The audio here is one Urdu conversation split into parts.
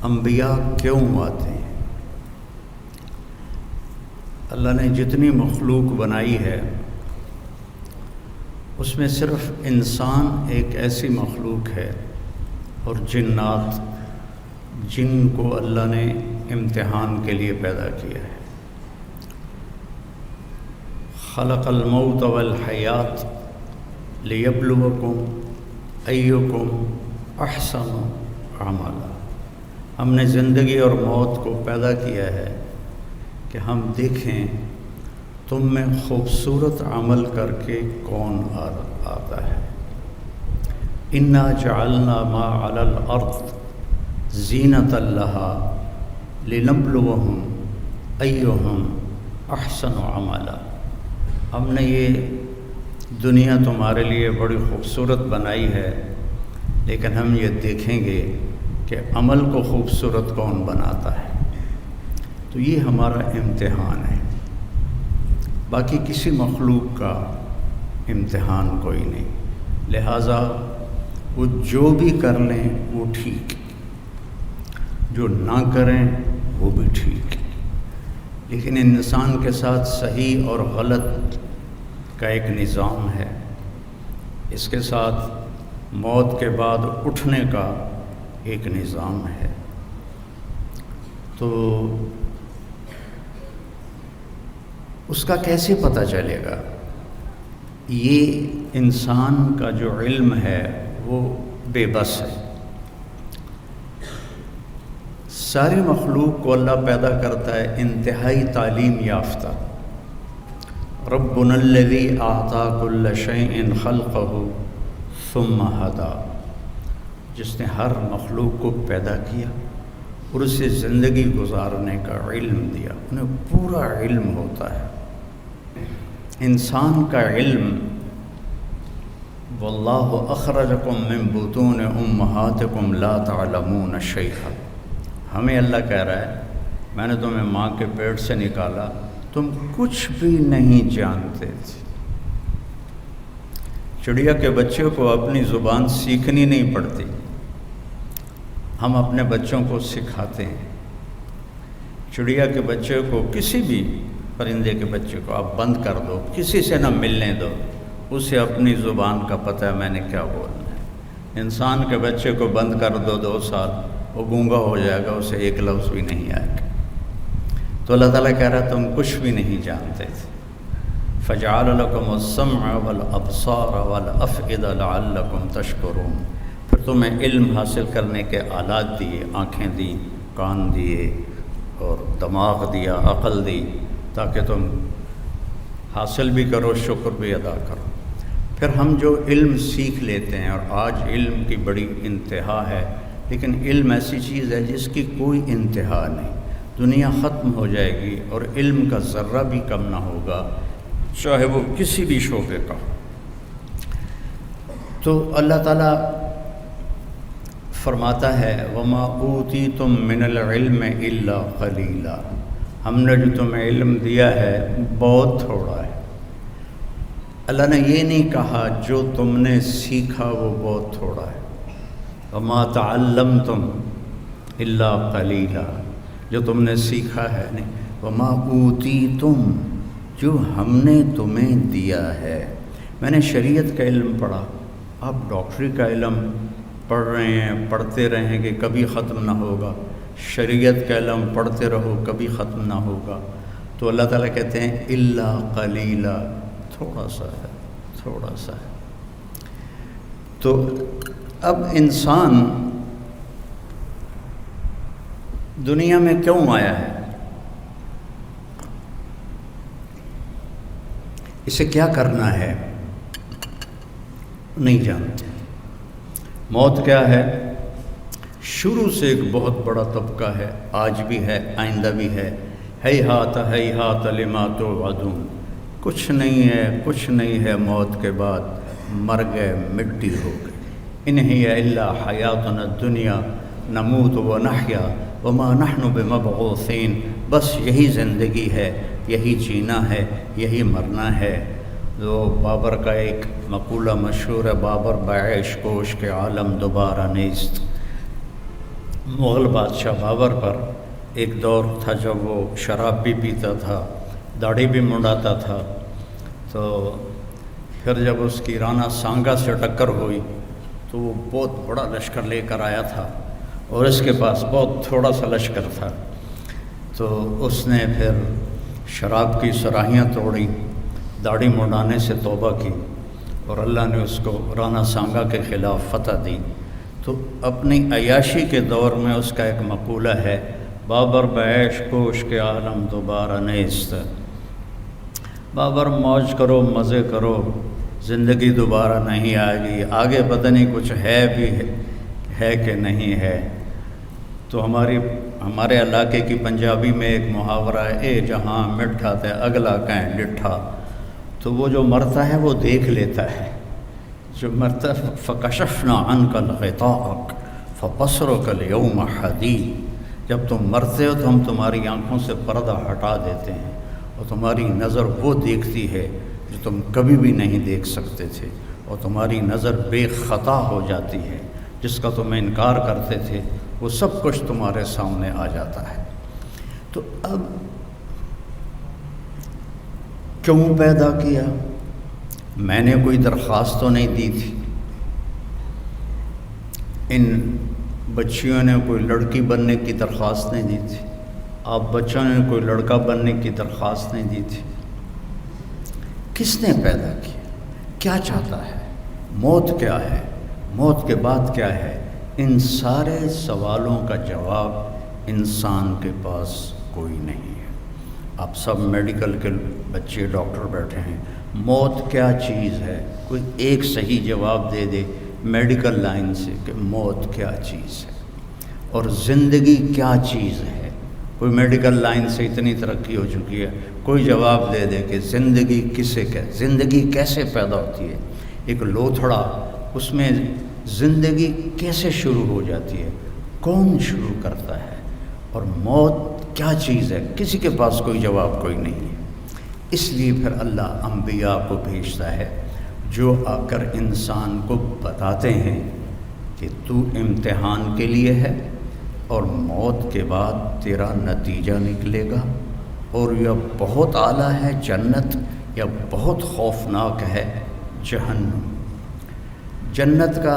انبیاء کیوں آتے ہیں؟ اللہ نے جتنی مخلوق بنائی ہے اس میں صرف انسان ایک ایسی مخلوق ہے اور جنات جن کو اللہ نے امتحان کے لیے پیدا کیا ہے۔ خلق الموت والحیات لیبلوکم ایکم احسن عملا۔ ہم نے زندگی اور موت کو پیدا کیا ہے کہ ہم دیکھیں تم میں خوبصورت عمل کر کے کون آتا ہے۔ انا جعلنا ما علی الارض زینۃ لہا لنبلوہم ایہم احسن عملا۔ ہم نے یہ دنیا تمہارے لیے بڑی خوبصورت بنائی ہے، لیکن ہم یہ دیکھیں گے کہ عمل کو خوبصورت کون بناتا ہے۔ تو یہ ہمارا امتحان ہے، باقی کسی مخلوق کا امتحان کوئی نہیں۔ لہٰذا وہ جو بھی کر لیں وہ ٹھیک، جو نہ کریں وہ بھی ٹھیک، لیکن انسان کے ساتھ صحیح اور غلط کا ایک نظام ہے، اس کے ساتھ موت کے بعد اٹھنے کا ایک نظام ہے۔ تو اس کا کیسے پتہ چلے گا؟ یہ انسان کا جو علم ہے وہ بے بس ہے۔ ساری مخلوق کو اللہ پیدا کرتا ہے انتہائی تعلیم یافتہ۔ ربنا الذی اعطی کل شیء خلقہ ثم ہدی، جس نے ہر مخلوق کو پیدا کیا اور اسے زندگی گزارنے کا علم دیا۔ انہیں پورا علم ہوتا ہے۔ انسان کا علم واللہ اخرجکم من بطون امہاتکم لا تعلمون شیئا، ہمیں اللہ کہہ رہا ہے میں نے تمہیں ماں کے پیٹ سے نکالا، تم کچھ بھی نہیں جانتے تھے۔ چڑیا کے بچے کو اپنی زبان سیکھنی نہیں پڑتی، ہم اپنے بچوں کو سکھاتے ہیں۔ چڑیا کے بچے کو، کسی بھی پرندے کے بچے کو آپ بند کر دو، کسی سے نہ ملنے دو، اسے اپنی زبان کا پتہ ہے میں نے کیا بولنا ہے۔ انسان کے بچے کو بند کر دو 2 سال، وہ گونگا ہو جائے گا، اسے ایک لفظ بھی نہیں آئے گا۔ تو اللہ تعالیٰ کہہ رہا تم کچھ بھی نہیں جانتے تھے۔ فَجَعَلَ لَكُمُ السَّمْعَ وَالْأَبْصَارَ وَالْأَفْئِدَةَ لَعَلَّكُمْ تَشْكُرُونَ، پھر تمہیں علم حاصل کرنے کے آلات دیے، آنکھیں دیں، کان دیے اور دماغ دیا، عقل دی، تاکہ تم حاصل بھی کرو، شکر بھی ادا کرو۔ پھر ہم جو علم سیکھ لیتے ہیں، اور آج علم کی بڑی انتہا ہے، لیکن علم ایسی چیز ہے جس کی کوئی انتہا نہیں۔ دنیا ختم ہو جائے گی اور علم کا ذرہ بھی کم نہ ہوگا، چاہے وہ کسی بھی شعبے کا ہو۔ تو اللہ تعالیٰ فرماتا ہے وَمَا أُوتِيتُم مِّنَ الْعِلْمِ إِلَّا قَلِيلًا، ہم نے جو تمہیں علم دیا ہے بہت تھوڑا ہے۔ اللہ نے یہ نہیں کہا جو تم نے سیکھا وہ بہت تھوڑا ہے۔ وَمَا تَعَلَّمْتُمْ إِلَّا قَلِيلًا، جو تم نے سیکھا ہے نہیں۔ وَمَا أُوتِيتُم، جو ہم نے تمہیں دیا ہے۔ میں نے شریعت کا علم پڑھا، آپ ڈاکٹری کا علم پڑھ رہے ہیں، پڑھتے رہیں کہ کبھی ختم نہ ہوگا۔ شریعت کا علم پڑھتے رہو، کبھی ختم نہ ہوگا۔ تو اللہ تعالیٰ کہتے ہیں الا قلیلا، تھوڑا سا ہے، تھوڑا سا ہے۔ تو اب انسان دنیا میں کیوں آیا ہے؟ اسے کیا کرنا ہے؟ نہیں جانتے۔ موت کیا ہے؟ شروع سے ایک بہت بڑا طبقہ ہے، آج بھی ہے، آئندہ بھی ہے۔ ہیہات ہیہات لما توعدون، کچھ نہیں ہے، کچھ نہیں ہے موت کے بعد، مر گئے، مٹی ہو گئے۔ ان ہی الا حیاتنا الدنیا نموت ونحیا وما نحن بمبعوثین، بس یہی زندگی ہے، یہی جینا ہے، یہی مرنا ہے۔ جو بابر کا ایک مقولہ مشہور ہے، بابر بعیش کوش کے عالم دوبارہ نیست۔ مغل بادشاہ بابر پر ایک دور تھا جب وہ شراب بھی پیتا تھا، داڑھی بھی منڈاتا تھا، تو پھر جب اس کی رانا سانگا سے ٹکر ہوئی تو وہ بہت بڑا لشکر لے کر آیا تھا اور اس کے پاس بہت تھوڑا سا لشکر تھا، تو اس نے پھر شراب کی صراحیاں توڑی، داڑھی منڈانے سے توبہ کی اور اللہ نے اس کو رانا سانگا کے خلاف فتح دی۔ تو اپنی عیاشی کے دور میں اس کا ایک مقولہ ہے، بابر بعیش کوش کے عالم دوبارہ نیست، بابر موج کرو مزے کرو زندگی دوبارہ نہیں آئے گی، آگے پتہ نہیں کچھ ہے بھی ہے کہ نہیں ہے۔ تو ہمارے علاقے کی پنجابی میں ایک محاورہ ہے، اے جہاں مٹھا تے اگلا کہیں ڈٹھا، تو وہ جو مرتا ہے وہ دیکھ لیتا ہے، جو مرتا فکشفنا عنک الغطاء فبصرک اليوم حدید، جب تم مرتے ہو تو ہم تمہاری آنکھوں سے پردہ ہٹا دیتے ہیں اور تمہاری نظر وہ دیکھتی ہے جو تم کبھی بھی نہیں دیکھ سکتے تھے، اور تمہاری نظر بے خطا ہو جاتی ہے، جس کا تم انکار کرتے تھے وہ سب کچھ تمہارے سامنے آ جاتا ہے۔ تو اب کیوں پیدا کیا؟ میں نے کوئی درخواست تو نہیں دی تھی، ان بچیوں نے کوئی لڑکی بننے کی درخواست نہیں دی تھی، آپ بچوں نے کوئی لڑکا بننے کی درخواست نہیں دی تھی۔ کس نے پیدا کیا؟ کیا چاہتا ہے؟ موت کیا ہے؟ موت کے بعد کیا ہے؟ ان سارے سوالوں کا جواب انسان کے پاس کوئی نہیں ہے۔ آپ سب میڈیکل کے بچے ڈاکٹر بیٹھے ہیں، موت کیا چیز ہے؟ کوئی ایک صحیح جواب دے دے میڈیکل لائن سے کہ موت کیا چیز ہے، اور زندگی کیا چیز ہے؟ کوئی میڈیکل لائن سے اتنی ترقی ہو چکی ہے، کوئی جواب دے دے کہ زندگی کسے کہتے، زندگی کیسے پیدا ہوتی ہے؟ ایک لوتھڑا، اس میں زندگی کیسے شروع ہو جاتی ہے؟ کون شروع کرتا ہے؟ اور موت کیا چیز ہے؟ کسی کے پاس کوئی جواب کوئی نہیں ہے۔ اس لیے پھر اللہ انبیاء کو بھیجتا ہے جو آ کر انسان کو بتاتے ہیں کہ تو امتحان کے لیے ہے، اور موت کے بعد تیرا نتیجہ نکلے گا، اور یا بہت اعلیٰ ہے جنت، یا بہت خوفناک ہے جہنم۔ جنت کا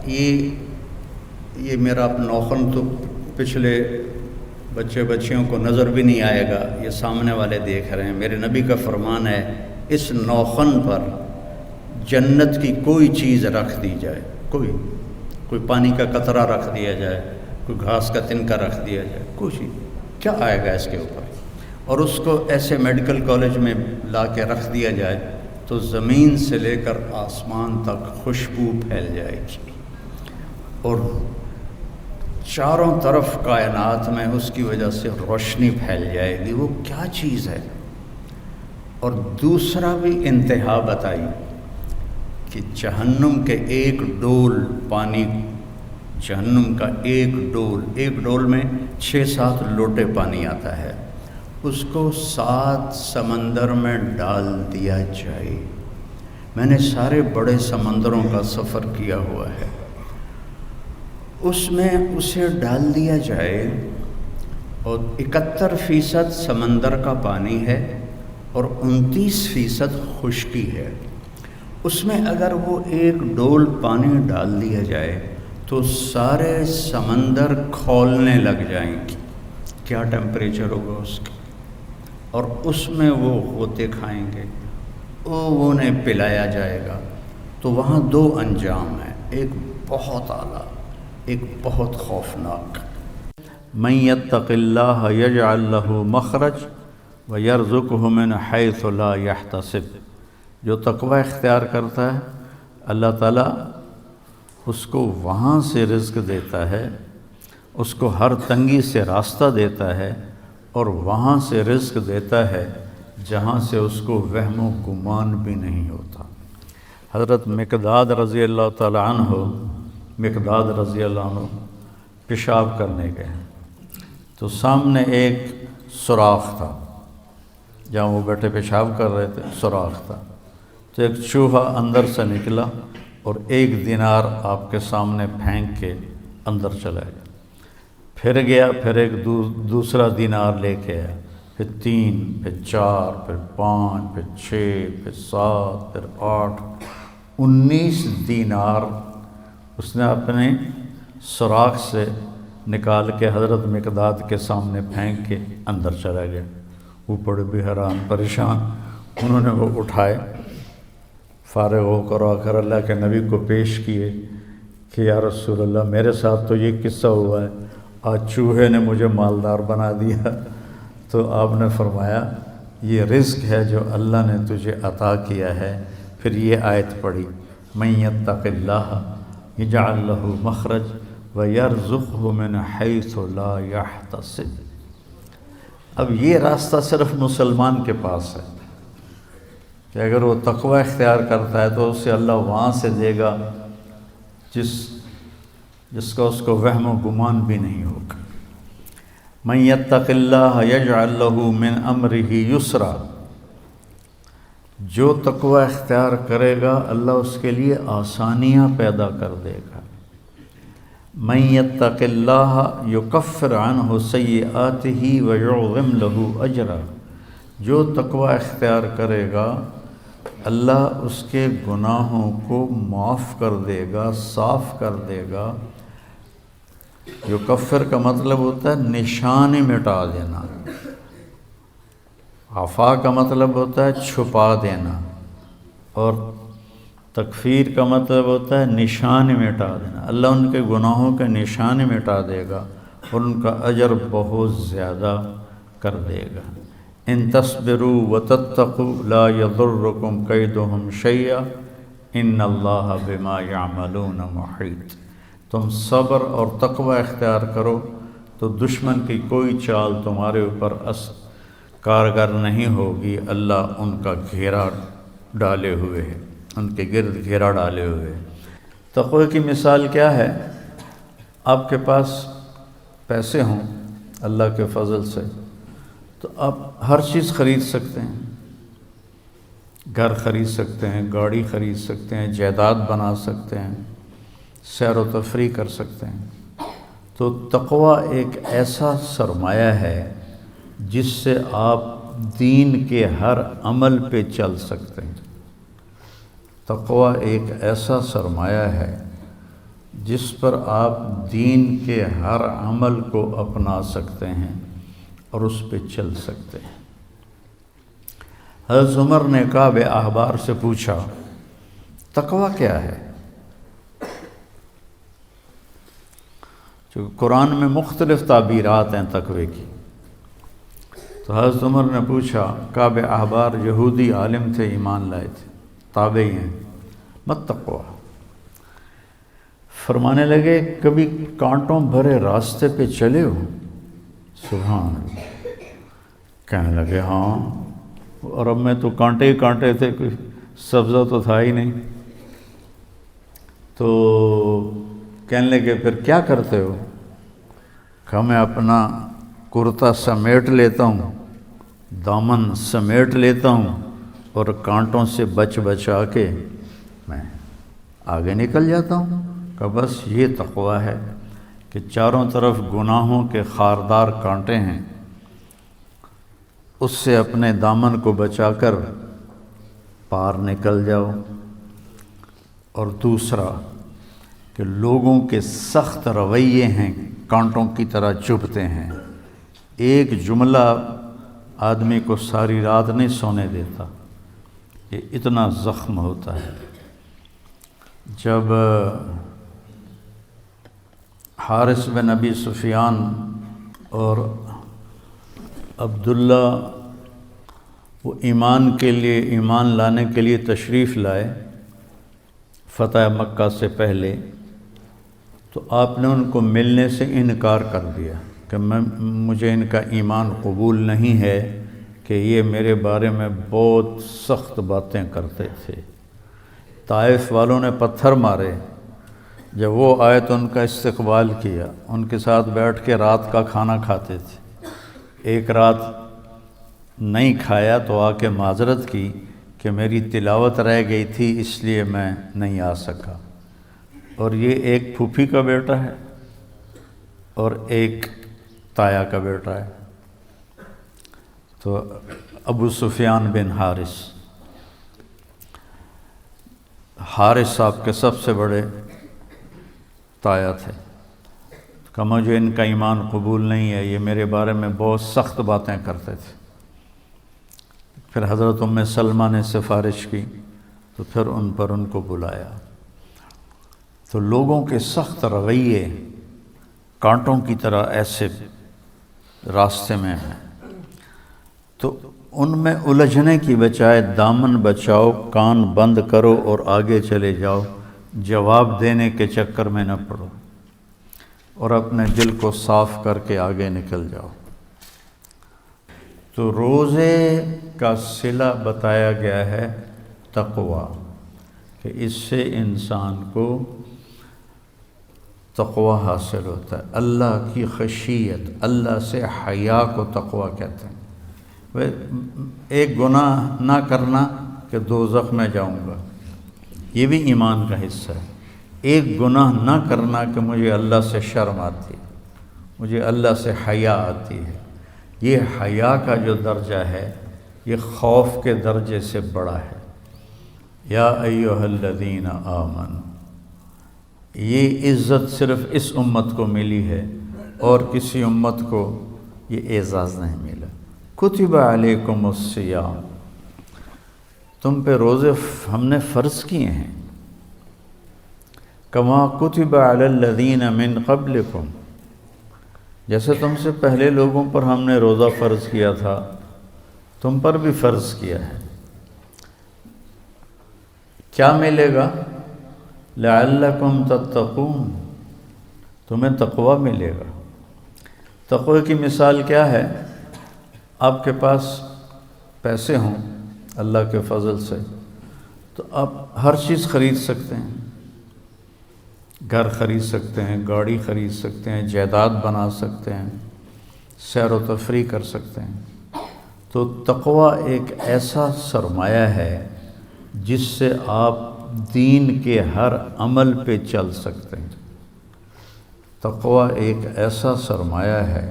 یہ میرا نوخن تو پچھلے بچیوں کو نظر بھی نہیں آئے گا، یہ سامنے والے دیکھ رہے ہیں۔ میرے نبی کا فرمان ہے، اس نوخن پر جنت کی کوئی چیز رکھ دی جائے، کوئی پانی کا قطرہ رکھ دیا جائے، کوئی گھاس کا تنکا رکھ دیا جائے، کچھ کیا آئے گا اس کے اوپر، اور اس کو ایسے میڈیکل کالج میں لا کے رکھ دیا جائے تو زمین سے لے کر آسمان تک خوشبو پھیل جائے گی، اور چاروں طرف کائنات میں اس کی وجہ سے روشنی پھیل جائے گی۔ وہ کیا چیز ہے؟ اور دوسرا بھی انتہا بتائی کہ جہنم کے ایک ڈول پانی، جہنم کا ایک ڈول میں 6-7 لوٹے پانی آتا ہے، اس کو 7 سمندر میں ڈال دیا جائے۔ میں نے سارے بڑے سمندروں کا سفر کیا ہوا ہے، اس میں اسے ڈال دیا جائے، اور 71% سمندر کا پانی ہے اور 29% خشکی ہے۔ اس میں اگر وہ ایک ڈول پانی ڈال دیا جائے تو سارے سمندر کھولنے لگ جائیں گے۔ کیا ٹیمپریچر ہوگا اس کا؟ اور اس میں وہ غوطے کھائیں گے، انہیں پلایا جائے گا۔ تو وہاں 2 انجام ہیں، ایک بہت اعلیٰ، ایک بہت خوفناک۔ من یتق اللہ یجعل لہ مخرج ویرزقہ من حیث لا یحتسب، جو تقوی اختیار کرتا ہے اللہ تعالیٰ اس کو وہاں سے رزق دیتا ہے، اس کو ہر تنگی سے راستہ دیتا ہے، اور وہاں سے رزق دیتا ہے جہاں سے اس کو وہم و گمان بھی نہیں ہوتا۔ حضرت مقداد رضی اللہ تعالیٰ عنہ پیشاب کرنے گئے، تو سامنے ایک سوراخ تھا، جہاں وہ بیٹھے پیشاب کر رہے تھے سوراخ تھا، تو ایک چوہا اندر سے نکلا اور 1 دینار آپ کے سامنے پھینک کے اندر چلا گیا۔ پھر گیا، پھر ایک دوسرا دینار لے کے آیا، پھر 3، پھر 4، پھر 5، پھر 6، پھر 7، پھر 8، 19 دینار اس نے اپنے سوراخ سے نکال کے حضرت مقداد کے سامنے پھینک کے اندر چلا گیا۔ وہ بڑے بھی حیران پریشان، انہوں نے وہ اٹھائے، فارغ ہو کر آ کر اللہ کے نبی کو پیش کیے کہ یا رسول اللہ میرے ساتھ تو یہ قصہ ہوا ہے، آج چوہے نے مجھے مالدار بنا دیا۔ تو آپ نے فرمایا یہ رزق ہے جو اللہ نے تجھے عطا کیا ہے۔ پھر یہ آیت پڑھی، من یتق اللہ یجعل لہ مخرج ویرزقہ من حیث لا یحتسب۔ اب یہ راستہ صرف مسلمان کے پاس ہے کہ اگر وہ تقوی اختیار کرتا ہے تو اسے اللہ وہاں سے دے گا جس کا اس کو وہم و گمان بھی نہیں ہوگا۔ من یتق اللہ یجعل لہ من امرہ یسرا، جو تقوی اختیار کرے گا اللہ اس کے لیے آسانیاں پیدا کر دے گا۔ من یتق اللہ یکفر عنہ سیئاتہ ویعظم لہ اجرا، جو تقوی اختیار کرے گا اللہ اس کے گناہوں کو معاف کر دے گا، صاف کر دے گا۔ یکفر کا مطلب ہوتا ہے نشان مٹا دینا، عفا کا مطلب ہوتا ہے چھپا دینا، اور تکفیر کا مطلب ہوتا ہے نشان مٹا دینا۔ اللہ ان کے گناہوں کے نشان مٹا دے گا اور ان کا اجر بہت زیادہ کر دے گا۔ ان تصبروا وتتقوا لا یضرکم کیدہم شیئا ان اللہ بما یعملون محیط۔ تم صبر اور تقوی اختیار کرو تو دشمن کی کوئی چال تمہارے اوپر کارگر نہیں ہوگی، اللہ ان کا گھیرا ڈالے ہوئے ہے، ان کے گرد گھیرا ڈالے ہوئے ہے۔ تقوی کی مثال کیا ہے؟ آپ کے پاس پیسے ہوں اللہ کے فضل سے تو آپ ہر چیز خرید سکتے ہیں، گھر خرید سکتے ہیں، گاڑی خرید سکتے ہیں، جائیداد بنا سکتے ہیں، سیر و تفریح کر سکتے ہیں۔ تو تقوی ایک ایسا سرمایہ ہے جس سے آپ دین کے ہر عمل پہ چل سکتے ہیں۔ تقوی ایک ایسا سرمایہ ہے جس پر آپ دین کے ہر عمل کو اپنا سکتے ہیں اور اس پہ چل سکتے ہیں۔ حضرت عمر نے کعب احبار سے پوچھا تقوی کیا ہے؟ چونکہ قرآن میں مختلف تعبیرات ہیں تقوی کی، تو حضرت عمر نے پوچھا، کعب احبار یہودی عالم تھے، ایمان لائے تھے، تابعی ہیں، مت تقوی۔ فرمانے لگے کبھی کانٹوں بھرے راستے پہ چلے ہو؟ سبحان اللہ۔ کہنے لگے ہاں، اور اب میں تو کانٹے ہی کانٹے تھے، کوئی سبزہ تو تھا ہی نہیں۔ تو کہنے لگے پھر کیا کرتے ہو؟ کہ میں اپنا کرتا سمیٹ لیتا ہوں، دامن سمیٹ لیتا ہوں اور کانٹوں سے بچا کے میں آگے نکل جاتا ہوں۔ کہ بس یہ تقوی ہے کہ چاروں طرف گناہوں کے خاردار کانٹے ہیں، اس سے اپنے دامن کو بچا کر پار نکل جاؤ۔ اور دوسرا کہ لوگوں کے سخت رویے ہیں، کانٹوں کی طرح چبھتے ہیں، ایک جملہ آدمی کو ساری رات نہیں سونے دیتا، یہ اتنا زخم ہوتا ہے۔ جب حارث بن ابی سفیان اور عبداللہ وہ ایمان لانے کے لیے تشریف لائے فتح مکہ سے پہلے، تو آپ نے ان کو ملنے سے انکار کر دیا کہ مجھے ان کا ایمان قبول نہیں ہے، کہ یہ میرے بارے میں بہت سخت باتیں کرتے تھے۔ طائف والوں نے پتھر مارے، جب وہ آئے تو ان کا استقبال کیا، ان کے ساتھ بیٹھ کے رات کا کھانا کھاتے تھے۔ ایک رات نہیں کھایا تو آ کے معذرت کی کہ میری تلاوت رہ گئی تھی اس لیے میں نہیں آ سکا۔ اور یہ ایک پھوپھی کا بیٹا ہے، اور ایک تایا کا بیٹا ہے۔ تو ابو سفیان بن حارث صاحب کے سب سے بڑے تایا تھے کہ مجھے ان کا ایمان قبول نہیں ہے، یہ میرے بارے میں بہت سخت باتیں کرتے تھے۔ پھر حضرت ام سلمہ نے سفارش کی تو پھر ان کو بلایا۔ تو لوگوں کے سخت رویے کانٹوں کی طرح ایسے راستے میں ہیں، تو ان میں الجھنے کی بجائے دامن بچاؤ، کان بند کرو اور آگے چلے جاؤ، جواب دینے کے چکر میں نہ پڑو، اور اپنے دل کو صاف کر کے آگے نکل جاؤ۔ تو روزے کا صلہ بتایا گیا ہے تقویٰ، کہ اس سے انسان کو تقویٰ حاصل ہوتا ہے، اللہ کی خشیت، اللہ سے حیا کو تقویٰ کہتے ہیں۔ ایک گناہ نہ کرنا کہ دوزخ میں جاؤں گا، یہ بھی ایمان کا حصہ ہے۔ ایک گناہ نہ کرنا کہ مجھے اللہ سے شرم آتی ہے، مجھے اللہ سے حیا آتی ہے، یہ حیا کا جو درجہ ہے یہ خوف کے درجے سے بڑا ہے۔ یا ایھا الذین آمنوا، یہ عزت صرف اس امت کو ملی ہے اور کسی امت کو یہ اعزاز نہیں ملا۔ کتب علیکم الصیام، تم پہ روزے ہم نے فرض کیے ہیں، کما کتب علی الذین من قبلکم، جیسے تم سے پہلے لوگوں پر ہم نے روزہ فرض کیا تھا تم پر بھی فرض کیا ہے۔ کیا ملے گا؟ لعلکم تتقون، تمہیں تقویٰ ملے گا۔ تقوی کی مثال کیا ہے؟ آپ کے پاس پیسے ہوں اللہ کے فضل سے تو آپ ہر چیز خرید سکتے ہیں، گھر خرید سکتے ہیں، گاڑی خرید سکتے ہیں، جائیداد بنا سکتے ہیں، سیر و تفریح کر سکتے ہیں۔ تو تقویٰ ایک ایسا سرمایہ ہے جس سے آپ دین کے ہر عمل پہ چل سکتے ہیں۔ تقویٰ ایک ایسا سرمایہ ہے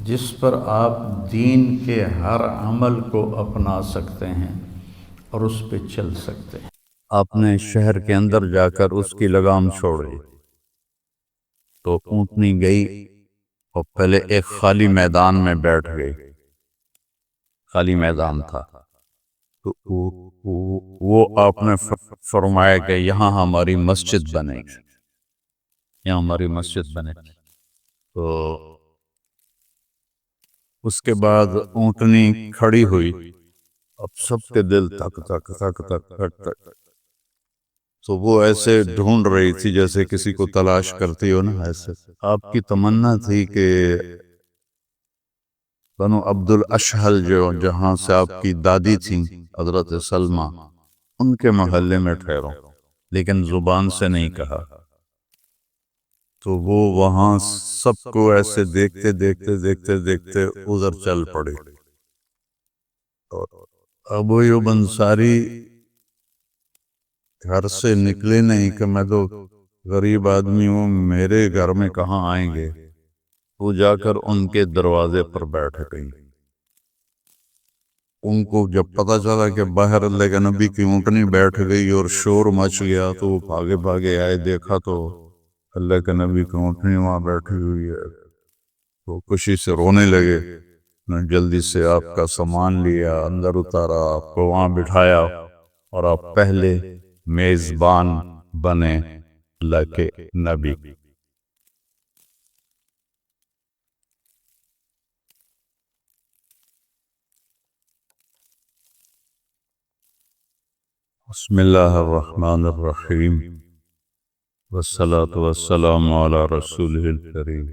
جس پر آپ دین کے ہر عمل کو اپنا سکتے ہیں اور اس پہ چل سکتے ہیں۔ آپ نے شہر کے اندر جا کر اس کی لگام چھوڑی تو اونٹنی گئی اور پہلے ایک خالی میدان میں بیٹھ گئی، خالی میدان تھا، تو وہ آپ نے فرمایا کہ یہاں ہماری مسجد بنے گی، یہاں ہماری مسجد بنے گی۔ تو اس کے بعد اونٹنی کھڑی ہوئی، اب سب کے دل تک تک تک تک تک تک، تو وہ ایسے ڈھونڈ رہی تھی جیسے کسی کو تلاش کرتی ہو نا، ایسے آپ کی تمنا تھی کہ بنو عبد الاشہل جو جہاں سے آپ کی دادی تھیں حضرت سلمہ، ان کے محلے میں ٹھہرو، لیکن زبان سے نہیں کہا۔ تو وہ وہاں سب کو ایسے دیکھتے دیکھتے دیکھتے دیکھتے ادھر چل پڑے۔ اور ابو ایوب انصاری گھر سے نکلے نہیں کہ میں تو غریب آدمی ہوں، میرے گھر میں کہاں آئیں گے۔ وہ جا کر ان کے دروازے پر بیٹھ گئی۔ ان کو جب پتہ چلا کہ باہر اللہ کے نبی کی اونٹنی بیٹھ گئی اور شور مچ گیا تو وہ بھاگے بھاگے آئے، دیکھا تو اللہ کے نبی کی اونٹنی وہاں بیٹھی ہوئی ہے۔ وہ خوشی سے رونے لگے، جلدی سے آپ کا سامان لیا، اندر اتارا، آپ کو وہاں بٹھایا اور آپ پہلے میزبان بنے اللہ کے نبی۔ بسم اللہ الرحمن الرحیم، والصلاة والسلام علی رسولہ الکریم۔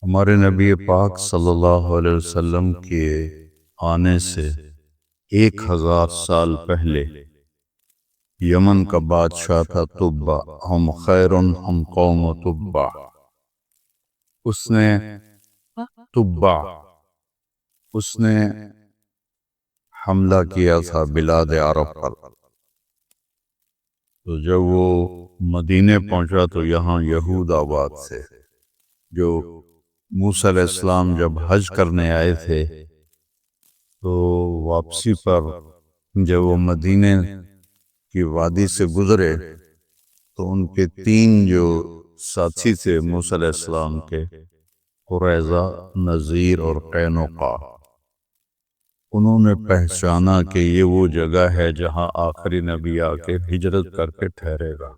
ہمارے نبی پاک صلی اللہ علیہ وسلم کے آنے سے 1000 سال پہلے یمن کا بادشاہ تھا تبع، ہم خیر ہم قوم تبع۔ اس نے تبع اس نے حملہ کیا تھا بلاد عرب پر۔ تو جب وہ مدینے پہنچا تو یہاں یہود آباد تھے، جو موسیٰ علیہ السلام جب حج کرنے آئے تھے تو واپسی پر جب وہ مدینے کی وادی سے گزرے تو ان کے 3 جو ساتھی تھے موسیٰ علیہ السلام کے، قریظہ، نذیر اور قینقاع، انہوں نے پہچانا کہ یہ وہ جگہ ہے جہاں آخری نبی آ کے ہجرت کر کے ٹھہرے گا،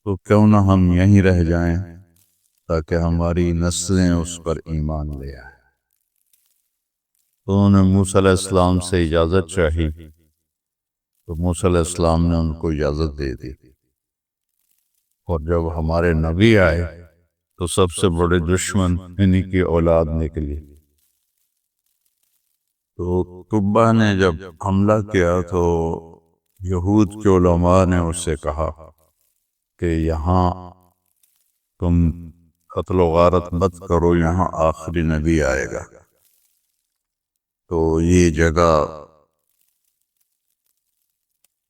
تو کیوں نہ ہم یہیں رہ جائیں تاکہ ہماری نسلیں اس پر ایمان لے آئیں۔ تو انہوں نے موسیٰ علیہ السلام سے اجازت چاہی تو موسیٰ علیہ السلام نے ان کو اجازت دے دی، اور جب ہمارے نبی آئے تو سب سے بڑے دشمن انہی کی اولاد نکلی۔ تو تبا نے جب حملہ کیا تو یہود کے علماء نے اس سے کہا کہ یہاں تم قتل و غارت مت کرو، یہاں آخری نبی آئے گا، تو یہ جگہ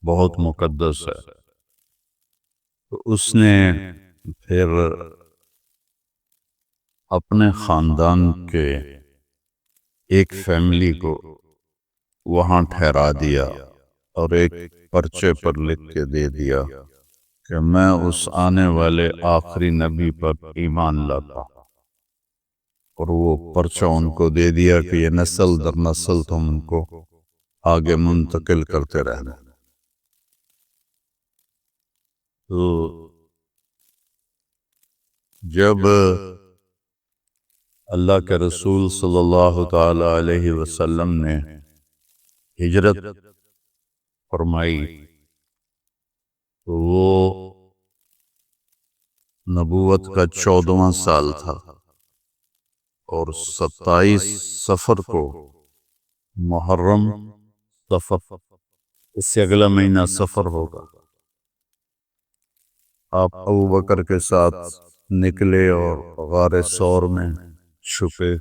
بہت مقدس ہے۔ تو اس نے پھر اپنے خاندان کے ایک فیملی کو وہاں ٹھہرا دیا اور ایک پرچے پر لکھ کے دے دیا کہ میں اس آنے والے آخری نبی پر ایمان لاتا ہوں، اور وہ پرچہ ان کو دے دیا کہ یہ نسل در نسل تم ان کو آگے منتقل کرتے رہنا۔ تو جب اللہ کے رسول صلی اللہ تعالی علیہ وسلم نے ہجرت فرمائی تو وہ نبوت کا 14واں سال تھا، اور 27 صفر کو، محرم صفر، اس سے اگلا مہینہ صفر ہوگا، آپ ابوبکر کے ساتھ نکلے اور غار ثور میں چھپے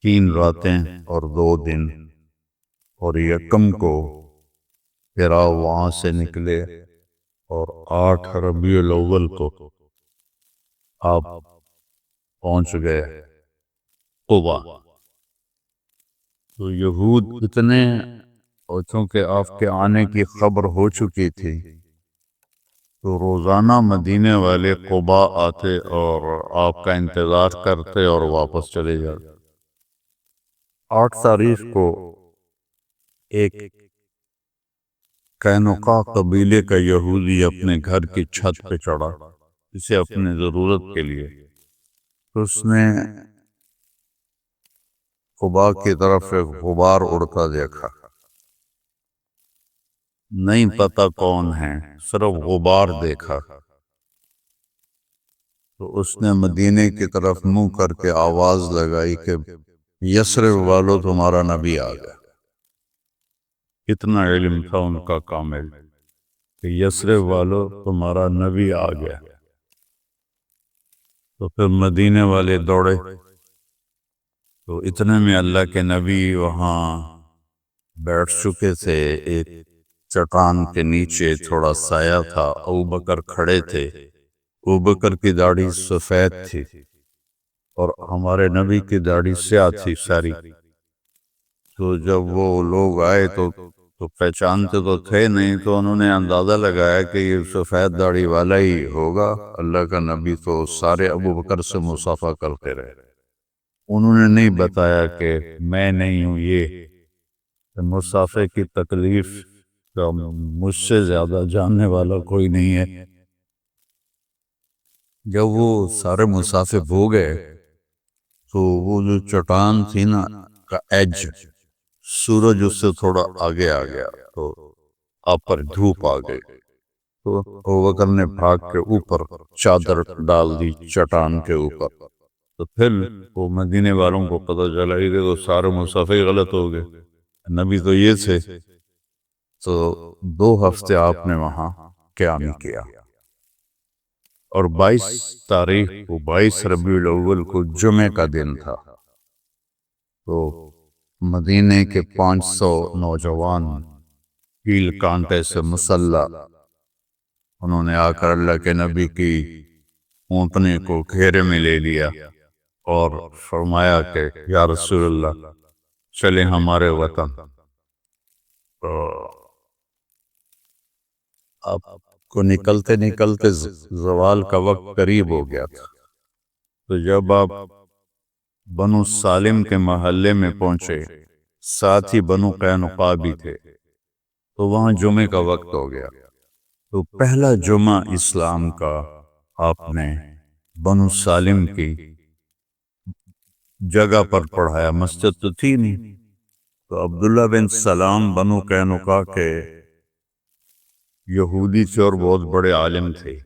3 راتیں اور 2 دن، اور یکم کو پھر آپ وہاں سے نکلے اور 8 ربیع الاول کو آپ پہنچ گئے قبا۔ تو یہود اتنے، اور چونکہ آپ کے آنے کی خبر ہو چکی تھی تو روزانہ مدینے والے قبا آتے اور آپ کا انتظار کرتے اور واپس چلے جاتے۔ 8 تاریخ کو ایک قینقاع قبیلے کا یہودی اپنے گھر کی چھت پہ چڑھا اسے اپنے ضرورت کے لیے، تو اس نے قبا کی طرف ایک غبار اڑتا دیکھا، نہیں پتا کون ہے، صرف غبار دیکھا، تو اس نے مدینے کی طرف منہ کر کے آواز لگائی کہ یثرب والو تمہارا نبی آ گیا۔ اتنا علم تھا ان کا کامل کہ یثرب والو تمہارا نبی آ گیا۔ تو پھر مدینے والے دوڑے، تو اتنے میں اللہ کے نبی وہاں بیٹھ چکے تھے، ایک چٹان کے نیچے تھوڑا سایہ تھا، ابوبکر کھڑے تھے، ابوبکر کی داڑھی سفید تھی اور ہمارے نبی کی داڑھی سیاہ تھی ساری۔ تو جب وہ لوگ آئے تو پہچانتے تو تھے نہیں، تو انہوں نے اندازہ لگایا کہ یہ سفید داڑھی والا ہی ہوگا اللہ کا نبی، تو سارے ابوبکر سے مصافحہ کرتے رہے۔ انہوں نے نہیں بتایا کہ میں نہیں ہوں، یہ مصافحے کی تکلیف کا مجھ سے زیادہ جاننے والا کوئی نہیں ہے۔ جب وہ سارے مصافحے ہو گئے تو وہ جو چٹان تھی نا کا ایج، سورج اس سے تھوڑا آگے آ گیا تو آپ پر دھوپ آ گئی، تو ابوبکر نے بھاگ کے اوپر چادر ڈال دی چٹان کے اوپر، تو پھر وہ مدینے والوں کو پتہ چلا کہ تو سارے مصافحے غلط ہو گئے، نبی تو یہ تھے۔ تو 2 ہفتے آپ نے وہاں قیام کیا، اور 22 تاریخ کو 22 ربیع الاول کو جمعہ کا دن تھا، تو مدینے کے 500 نوجوان کیل کانٹے سے مسلح انہوں نے آ کر اللہ کے نبی کی اونٹنے کو گھیرے میں لے لیا اور فرمایا کہ یا رسول اللہ چلے ہمارے وطن۔ تو آپ کو نکلتے نکلتے زوال کا وقت قریب ہو گیا تھا، تو جب آپ بنو سالم کے محلے میں پہنچے، ساتھ ہی بنو قینقاع بھی تھے، تو وہاں جمعے کا وقت ہو گیا۔ تو پہلا جمعہ اسلام کا آپ نے بنو سالم کی جگہ پر پڑھایا، مسجد تو تھی نہیں۔ تو عبداللہ بن سلام بنو قینقاع کے یہودی تھے اور بہت بڑے عالم تھے،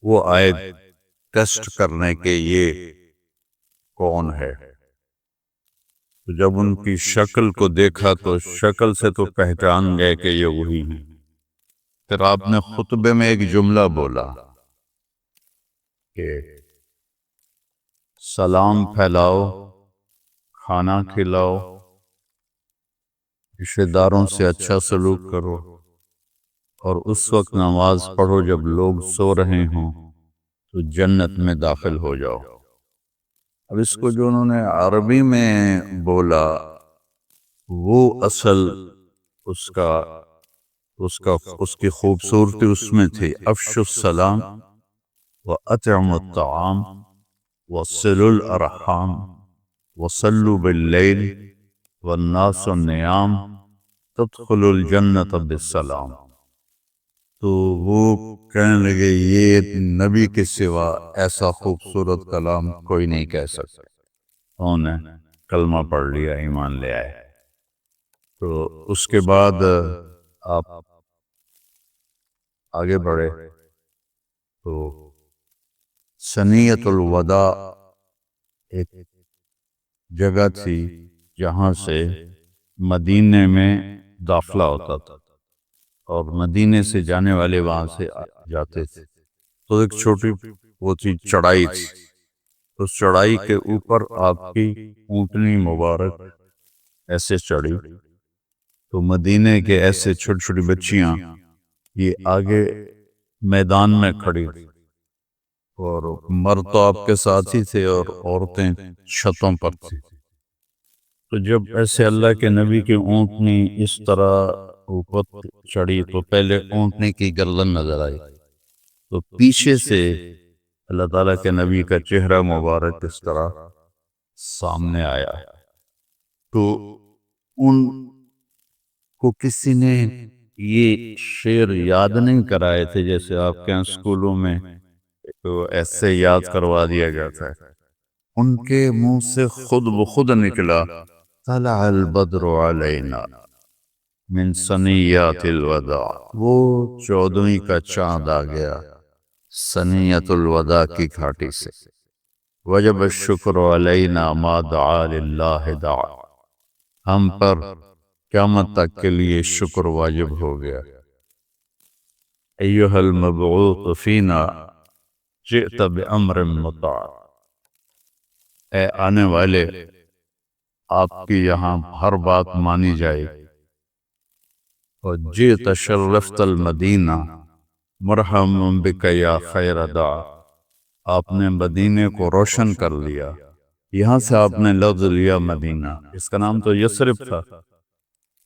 وہ آئے ٹیسٹ کرنے کے یہ کون ہے۔ تو جب ان کی شکل کو دیکھا تو شکل سے تو پہچان گئے کہ یہ وہی ہیں۔ پھر آپ نے خطبے میں ایک جملہ بولا کہ سلام پھیلاؤ، کھانا کھلاؤ، رشتہ داروں سے اچھا سلوک کرو، اور اس وقت نماز پڑھو جب لوگ سو رہے ہوں تو جنت میں داخل ہو جاؤ۔ اب اس کو جو انہوں نے عربی میں بولا وہ اصل اس کی خوبصورتی اس میں تھی، افشوا السلام واطعموا الطعام وصلوا الارحام وصلوا باللیل والناس النیام تدخلوا الجنت بالسلام۔ تو وہ کہنے لگے یہ نبی کے سوا ایسا خوبصورت کلام کوئی نہیں کہہ سکتا۔ انہوں نے کلمہ پڑھ لیا، ایمان لے آئے۔ تو اس کے بعد آپ آگے بڑھے تو ثنیۃ الوداع ایک جگہ تھی جہاں سے مدینے میں داخلہ ہوتا تھا، اور مدینے سے جانے والے وہاں سے جاتے تھے۔ تو ایک چھوٹی وہ تھی چڑھائی تھی، اس چڑھائی کے اوپر آپ کی اونٹنی مبارک ایسے چڑھی، تو مدینے کے ایسے چھوٹی چھوٹی بچیاں یہ آگے میدان میں کھڑی تھی، اور مرد تو آپ کے ساتھ ہی تھے اور عورتیں چھتوں پر تھی۔ تو جب ایسے اللہ کے نبی کی اونٹنی اس طرح اوپر چڑھی تو پہلے اونٹنے کی گردن نظر آئی، تو پیچھے سے اللہ تعالیٰ کے نبی کا چہرہ مبارک اس طرح سامنے آیا۔ تو ان کو کسی نے یہ شعر یاد نہیں کرائے تھے، جیسے آپ کے اسکولوں میں تو ایسے یاد کروا دیا جاتا ہے، ان کے منہ سے خود بخود نکلا طلع البدر علینا من ثنیات الوداع، وہ 14ویں کا چاند آ گیا ثنیۃ الوداع کی گھاٹی سے، وجب الشکر علینا ما دعا للہ دعا، ہم پر قیامت تک کے لیے شکر واجب ہو گیا۔ ایھا المبعوث فینا جئت بامر مطاع، اے آنے والے آپ کی یہاں ہر بات مانی جائے گی، اور جئت شرفت المدینہ مرحبا بک یا خیر داع، آپ نے مدینے کو روشن کر لیا، یہاں سے آپ نے لفظ لیا مدینہ، اس کا نام تو یثرب تھا۔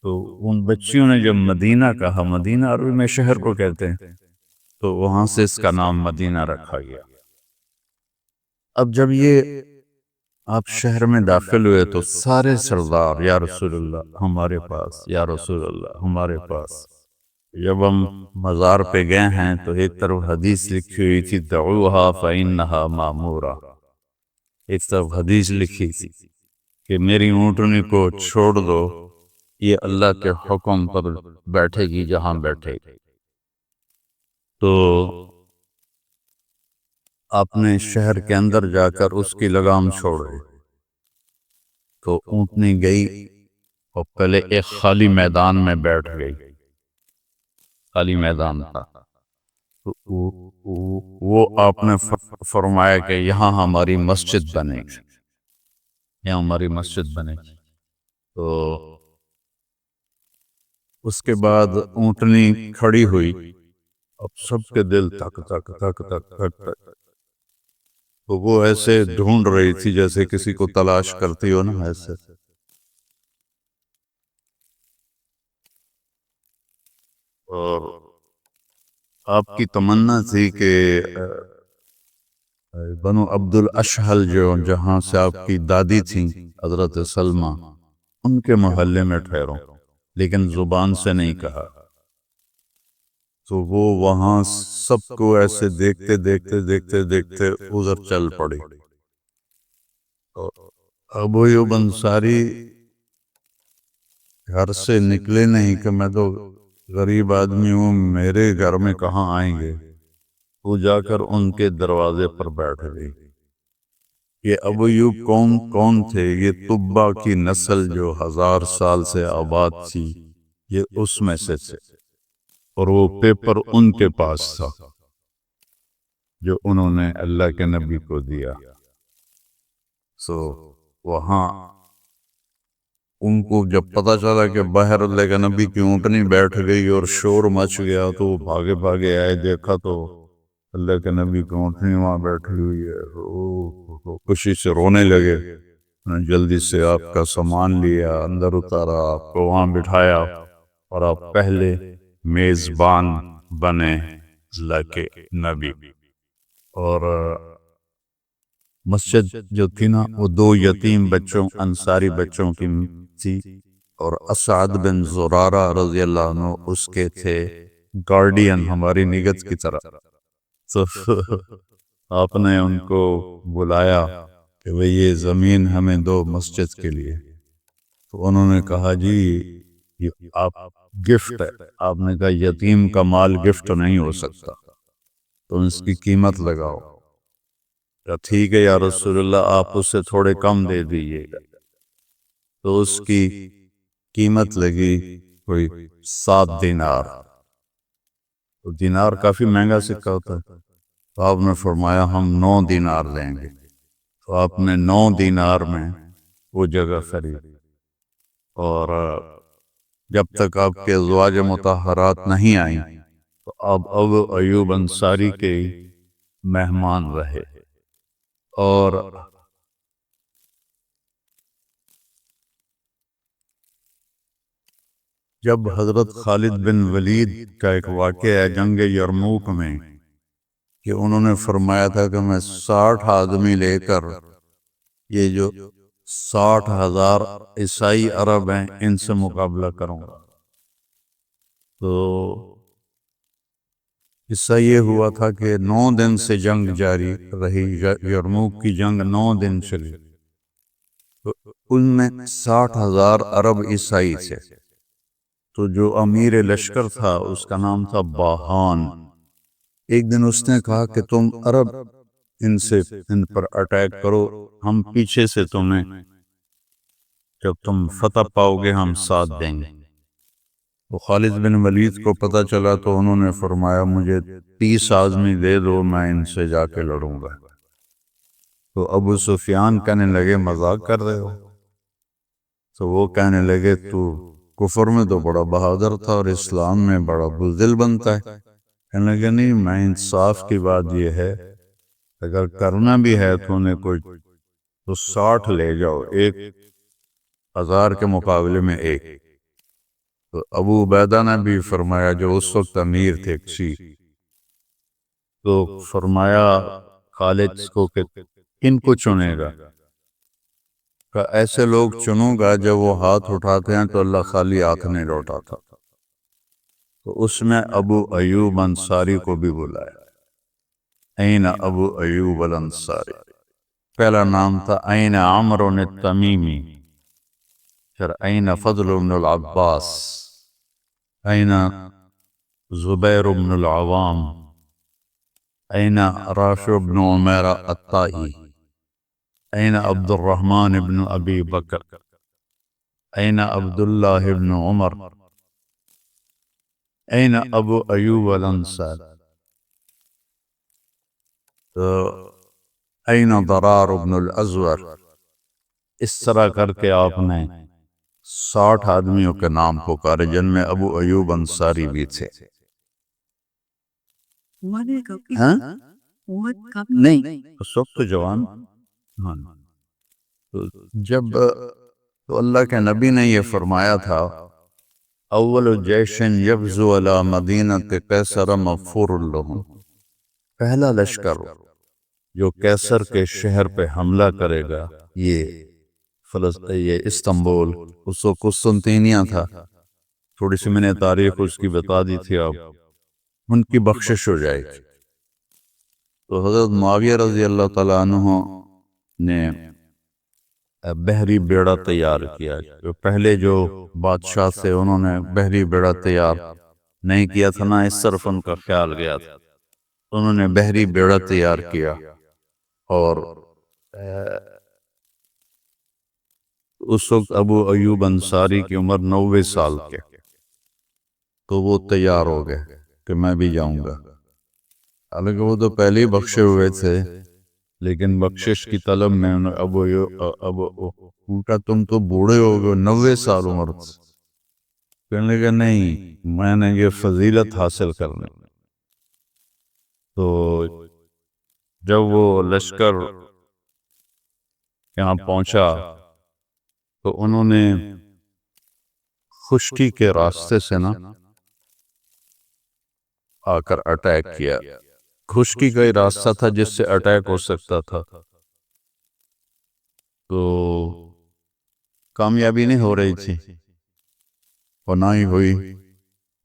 تو ان بچیوں نے جب مدینہ کہا، مدینہ عربی میں شہر کو کہتے ہیں، تو وہاں سے اس کا نام مدینہ رکھا گیا۔ اب جب یہ آپ شہر میں داخل ہوئے تو سارے سردار یا رسول اللہ ہمارے پاس، یا رسول اللہ ہمارے پاس۔ جب ہم مزار پہ گئے ہیں تو ایک طرف حدیث لکھی ہوئی تھی دعوہا فإنہا مامورہ، ایک طرف حدیث لکھی تھی کہ میری اونٹنی کو چھوڑ دو، یہ اللہ کے حکم پر بیٹھے گی جہاں بیٹھے گی۔ تو آپ نے شہر کے اندر جا کر اس کی لگام چھوڑی، تو اونٹنی گئی اور پہلے ایک خالی میدان میں بیٹھ گئی، خالی میدان تھا، تو وہ آپ نے فرمایا کہ یہاں ہماری مسجد بنے گی، یہاں ہماری مسجد بنے گی۔ تو اس کے بعد اونٹنی کھڑی ہوئی، اب سب کے دل تک تک تک تک تک تک، تو وہ ایسے ڈھونڈ رہی تھی جیسے کسی کو تلاش کرتی ہو نا، ایسے. اور آپ کی تمنا تھی کہ بنو عبد الاشہل جو جہاں سے آپ کی دادی تھیں حضرت سلمہ، ان کے محلے میں ٹھہروں، لیکن زبان سے نہیں کہا. تو وہ وہاں سب کو ایسے دیکھتے دیکھتے دیکھتے دیکھتے ادھر چل پڑی. ابو ایوب انصاری گھر سے نکلے نہیں کہ میں تو غریب آدمی ہوں، میرے گھر میں کہاں آئیں گے. وہ جا کر ان کے دروازے پر بیٹھ گئی. یہ ابو ایوب کون تھے؟ یہ تبا کی نسل جو 1000 سال سے آباد تھی، یہ اس میں سے تھے. اور وہ پیپر ان کے پاس تھا جو انہوں نے اللہ کے نبی کو دیا. وہاں ان کو جب پتا چلا کہ باہر اللہ کے نبی کی اونٹنی بیٹھ گئی اور شور مچ گیا، تو وہ بھاگے بھاگے آئے. دیکھا تو اللہ کے نبی کی اونٹنی وہاں بیٹھی ہوئی ہے. وہ خوشی سے رونے لگے. جلدی سے آپ کا سامان لیا، اندر اتارا، آپ کو وہاں بٹھایا، اور آپ پہلے میزبان بنے اللہ کے نبی. اور مسجد جو تھی نا، وہ 2 یتیم بچوں، انصاری بچوں کی تھی، اور اسعد بن زرارہ رضی اللہ عنہ اس کے تھے گارڈین، ہماری نگت کی طرح. تو آپ نے ان کو بلایا کہ بھئی یہ زمین ہمیں دو مسجد کے لیے. تو انہوں نے کہا جی یہ آپ گفٹ ہے. آپ نے کہا یتیم کا مال گفٹ نہیں ہو سکتا، تو اس کی قیمت لگاؤ. ٹھیک ہے یا رسول اللہ، آپ اس سے تھوڑے کم دے دیجیے گا. تو اس کی قیمت لگی کوئی 7 دینار. تو دینار کافی مہنگا سکہ ہوتا ہے. تو آپ نے فرمایا ہم 9 دینار لیں گے. تو آپ نے 9 دینار میں وہ جگہ خریدی. اور جب تک آپ کے ازواج مطہرات نہیں آئیں تو آپ ابو ایوب انصاری کے مہمان رہے. اور جب حضرت خالد بن ولید کا ایک واقعہ ہے جنگ یرموک میں، کہ انہوں نے فرمایا تھا کہ میں 60 آدمی لے کر، یہ جو 60,000 عیسائی عرب ہیں ان سے مقابلہ کروں گا. تو اس سے یہ ہوا تھا کہ 9 دن سے جنگ جاری رہی. یرموک کی جنگ 9 دن چلی. تو ان میں 60,000 عرب عیسائی تھے. تو جو امیر لشکر تھا اس کا نام تھا باہان. ایک دن اس نے کہا کہ تم عرب ان پر اٹیک کرو، ہم پیچھے سے تمہیں، جب تم فتح پاؤ گے ہم ساتھ دیں گے. تو خالد بن ولید کو پتا چلا تو انہوں نے فرمایا مجھے 30 آدمی دے دو، میں ان سے جا کے لڑوں گا. تو ابو سفیان کہنے لگے مذاق کر رہے ہو؟ تو وہ کہنے لگے تو کفر میں تو بڑا بہادر تھا اور اسلام میں بڑا بزدل بنتا ہے. کہنے لگے نہیں، میں انصاف کی بات یہ ہے اگر کرنا بھی ہے تو انہیں کوئی تو 60 لے جاؤ، 1000 کے مقابلے میں 1. تو ابو عبیدہ نے بھی فرمایا جو اس وقت امیر تھے کسی، تو فرمایا خالد کو کہ ان کو چنے گا، کہ ایسے لوگ چنوں گا جب وہ ہاتھ اٹھاتے ہیں تو اللہ خالی ہاتھ نہیں لوٹاتا. تو اس میں ابو ایوب انصاری کو بھی بلایا. این ابو ایوب الانصاری، پہلا نام تھا این عمرو التمیمی، پھر این فضل بن العباس، این زبیر بن العوام، این رافع بن عمیر الطائی، این عبد الرحمن بن ابی بکر، این عبداللہ بن عمر، این ابو ایوب الانصاری، این ضرار بن الازور. اس طرح کر کے آپ نے 60 آدمیوں کے نام پکارے جن میں ابو ایوب انصاری بھی تھے. نہیں اس وقت تو جوان. ہاں تو جب تو اللہ کے نبی نے یہ فرمایا تھا اول جیش یغزو علی مدینۃ قیصر مغفور لہم، پہلا لشکر جو قیصر کے شہر پہ حملہ کرے گا یہ استنبول، اس کو قسطنطینیہ تھا، تھوڑی سی میں نے تاریخ اس کی بتا دی تھی، اب ان کی بخشش ہو جائے گی. تو حضرت معاویہ رضی اللہ تعالیٰ عنہ نے بحری بیڑا تیار کیا. جو پہلے جو بادشاہ تھے انہوں نے بحری بیڑا تیار نہیں کیا تھا، نہ اس طرف ان کا خیال گیا تھا. انہوں نے بحری بیڑا تیار کیا اور اس وقت ابو ایوب انصاری کی عمر 90 سال کے، تو وہ تیار ہو گئے کہ میں بھی جاؤں گا. حالانکہ وہ تو پہلے ہی بخشے ہوئے تھے، لیکن بخشش کی طلب میں ابو کا تم تو بوڑھے ہو گئے، 90 سال عمر. کہنے لگا نہیں، میں نے یہ فضیلت حاصل کرنے. تو جب وہ لشکر یہاں پہنچا تو انہوں نے خشکی کے راستے سے نا آ کر اٹیک کیا. خشکی کا ہی راستہ تھا جس سے اٹیک ہو سکتا تھا، تو کامیابی نہیں ہو رہی تھی اور نہ ہی ہوئی.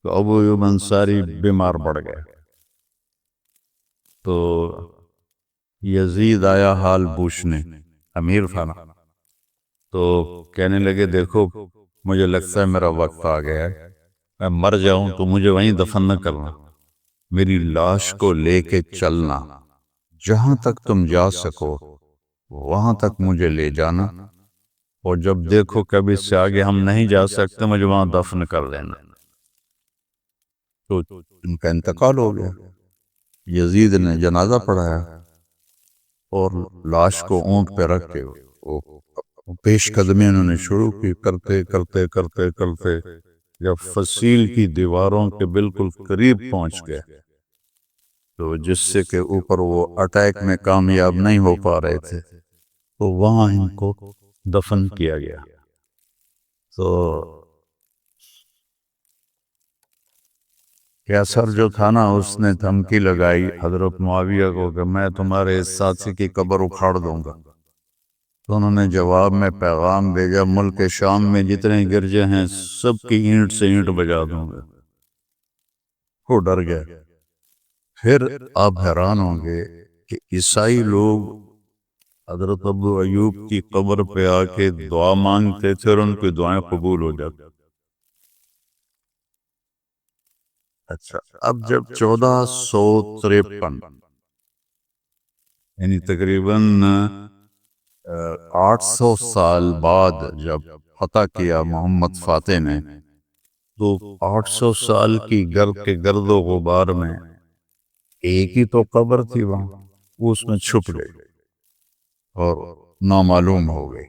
تو ابو ایوب انصاری بیمار پڑ گئے. تو یزید آیا حال پوچھنے، امیر تھا نا، تو کہنے لگے دیکھو مجھے لگتا ہے میرا وقت آ گیا ہے، میں مر جاؤں تو مجھے وہیں دفن نہ کرنا، میری لاش کو لے کے چلنا، جہاں تک تم جا سکو وہاں تک مجھے لے جانا، اور جب دیکھو کبھی اس سے آگے ہم نہیں جا سکتے مجھے وہاں دفن کر دینا. تو ان کا انتقال ہو گیا. یزید نے جنازہ پڑھایا اور لاش کو اونٹ پہ رکھ کے پیش قدمی انہوں نے شروع کی. کرتے کرتے کرتے کرتے جب فصیل کی دیواروں کے بالکل قریب پہنچ گئے، تو جس سے کہ اوپر وہ اٹیک میں کامیاب نہیں ہو پا رہے تھے، تو وہاں ان کو دفن کیا گیا. تو قیصر جو تھا نا اس نے دھمکی لگائی حضرت معاویہ کو کہ میں تمہارے اس ساتھی کی قبر اکھاڑ دوں گا. تو انہوں نے جواب میں پیغام بھیجا ملک شام میں جتنے گرجے ہیں سب کی اینٹ سے اینٹ بجا دوں گا. وہ ڈر گئے. پھر آپ حیران ہوں گے کہ عیسائی لوگ حضرت ابو ایوب کی قبر پہ آ کے دعا مانگتے تھے اور ان کی دعائیں قبول ہو جاتی. اچھا اب جب 1453 یعنی تقریباً 800 سال بعد جب فتح کیا محمد فاتح نے، تو 800 سال کی گرد کے گرد و غبار میں ایک ہی تو قبر تھی وہاں، وہ اس میں چھپ گئی اور نامعلوم ہو گئی.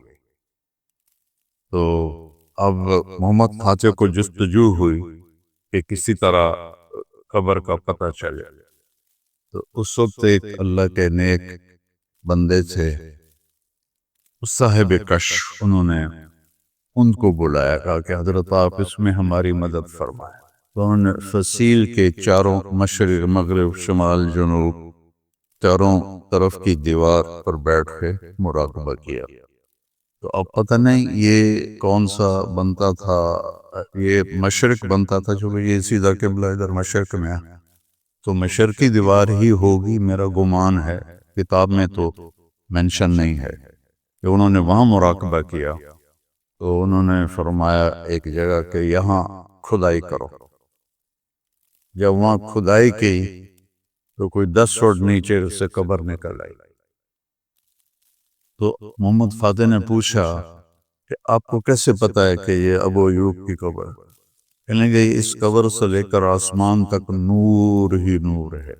تو اب محمد فاتح کو جستجو ہوئی کہ کسی طرح قبر کا پتہ چلے. تو اس وقت ایک اللہ کے نیک بندے تھے صاحب کشف، انہوں نے ان کو بلایا، کہا کہ حضرت آپ اس میں ہماری مدد فرمائیں. تو انہوں نے فصیل کے چاروں مشرق مغرب شمال جنوب چاروں طرف کی دیوار پر بیٹھ کے مراقبہ کیا. تو اب پتہ نہیں یہ کون سا بنتا تھا، یہ مشرق بنتا تھا چونکہ یہ سیدھا قبلہ ادھر مشرق میں ہے، تو مشرقی دیوار ہی ہوگی میرا گمان ہے، کتاب میں تو مینشن نہیں ہے کہ انہوں نے وہاں مراقبہ کیا. تو انہوں نے فرمایا ایک جگہ کہ یہاں کھدائی کرو. جب وہاں کھدائی کی تو کوئی 10 فٹ نیچے سے قبر نکل آئی. تو محمد فاتح نے پوچھا کہ آپ کو کیسے پتا ہے کہ یہ ابو ایوب کی قبر ہے؟ کہنے لگے اس قبر سے لے کر آسمان تک نور ہی نور ہے،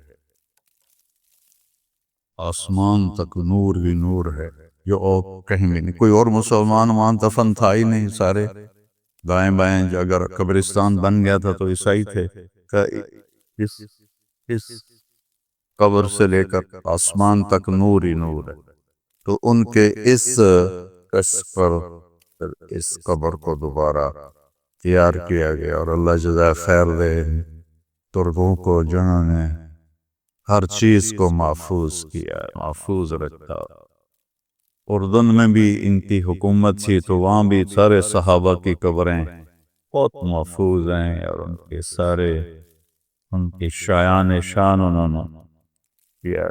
آسمان تک نور ہی نور ہے، جو اور کہیں بھی نہیں. کوئی اور مسلمان وہاں دفن تھا ہی نہیں، سارے دائیں بائیں اگر قبرستان بن گیا تھا تو عیسائی تھے. اس قبر سے لے کر آسمان تک نور ہی نور ہے۔ تو ان کے اس کشف پر اس قبر کو دوبارہ تیار کیا گیا، اور اللہ جزائے خیر دے ترکوں کو جنہوں نے ہر چیز کو محفوظ کیا، محفوظ رکھا۔ اردن میں بھی ان کی حکومت تھی تو وہاں بھی سارے صحابہ کی قبریں بہت محفوظ ہیں، اور ان کے سارے ان کی شایان شان انہوں نے کیا۔